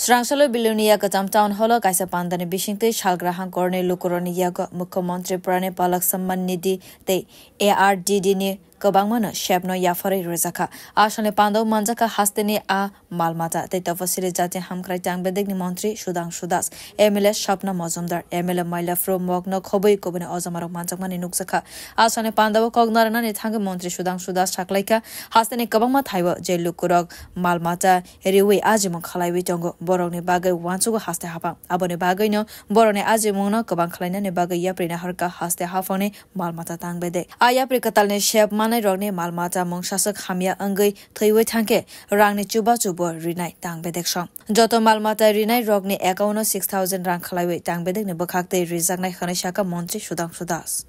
Srangsalo Bilunia Katam Town Holo Kaisa Pandani Bishinte Shalgrahang Korne Lukuroni Yago Mukhyamantri Prane Palak Samman Nidhi Te ARDD ni Kabangmana Shepno Yafari Rezaka Ashane Pando Manjaka Hasteni A Malmata Te Tafasili Jati Hamkrai Tangbedegni Mantri Shudangshu Das MLA Shapna Mazumdar MLA Maila Fro Mogno Khoboi Kobane Ozamarok Manjakmani Nuksaka Ashane Pando Kognarana ni Thang Mantri Shudangshu Das Shaklaika Hasteni Kabangma Thaiwa Je Lukurok Malmata Riwi Ajimon Khalaiwi Tongo Boroni Bagai Wansugo Haste Hapa Abone Bagai no Borone Ajimono Kabang Khalina ne Bagai Yaprina Harka Haste Hafone Malmata Tangbede Ayapri Katalne Shep Rogne Malmata Mongshasok Hamia Angai Thaiwe Tanke Rangni Chuba Chubo Rinai Tangbedek Joto Malmata Rinai Rogne Ekauno 6,000 Rang Khalaiwe Tangbedek ne Bakakte Rizaknai Khaneshaka Mantri Shudangshu Das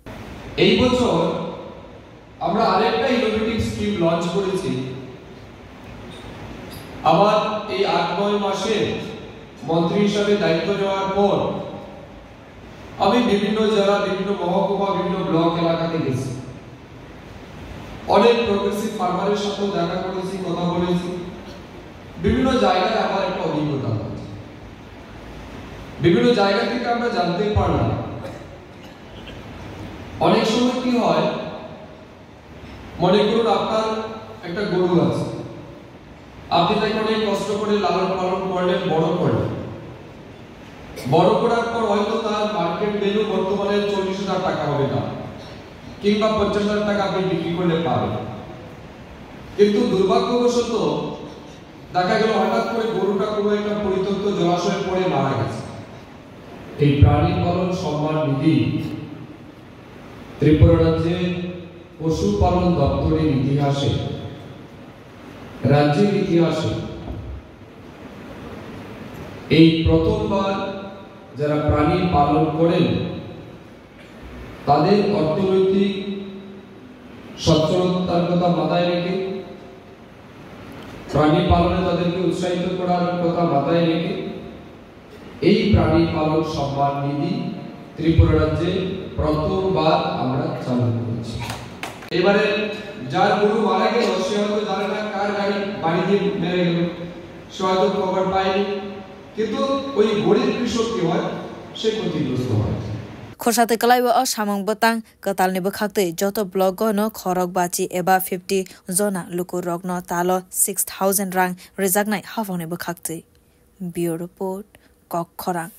এই বছর আমরা আরেকটা innovative scheme launch করেছি আবার এই ৮-৯ মাসে মন্ত্রী হিসেবে দায়িত্ব নেওয়ার পর আমি বিভিন্ন জেলা বিভিন্ন মহকুমা বিভিন্ন ব্লক এলাকাতে গেছি অনেক প্রগ্রেসিভ ফার্মারের সাথে দেখা করেছি কথা বলেছি বিভিন্ন জায়গায় আমার একটা অভিজ্ঞতা আছে বিভিন্ন জায়গা থেকে আমরা জানতে পারলাম অনেক সময় কি হয় মনে করুন আপনার একটা গরু আছে আপনি তাকে অনেক কষ্ট করে লালন পালন করলেন বড় করার পর হয়তো তার মার্কেট ভ্যালু বর্তমানে 40,000 টাকা হবে না কিংবা 50,000 টাকা আপনি বিক্রি করলে পাবেন কিন্তু দুর্ভাগ্যবশত দেখা গেল হঠাৎ করে গরুটা কোনো একটা পরিত্যক্ত জলাশয়ে পড়ে মারা গেছে এই প্রাণী পালন সম্মান নিধি ত্রিপুরা রাজ্যে পশুপালন দপ্তরের ইতিহাসে রাজ্যের ইতিহাসে এই প্রথমবার যারা প্রাণী পালন করেন তাদের অর্থনৈতিক সচ্ছলতার কথা মাথায় রেখে প্রাণী পালনে তাদেরকে উৎসাহিত করার কথা মাথায় রেখে এই প্রাণী পালন সম্মান নিধি ত্রিপুরা রাজ্যে প্রথমবার আমরা চালু করেছি এবারে যার গরু মারা গেল সে হয়তো জানে না কার গাড়ি বাড়ি দিয়ে মেরে গেল সে হয়তো খবর পায়নি কিন্তু ওই গরিব কৃষক কি হয় সে ক্ষতিগ্রস্ত হয় Khoshate Kalaiwa o Samong Botang Katalni Bakakte Joto Blogo no Khorok Bachi Eba 50 Zona Lukurok no Talo 6,000 Rang Rezagnai Havone Bakakte Bureau Report Kok Khorang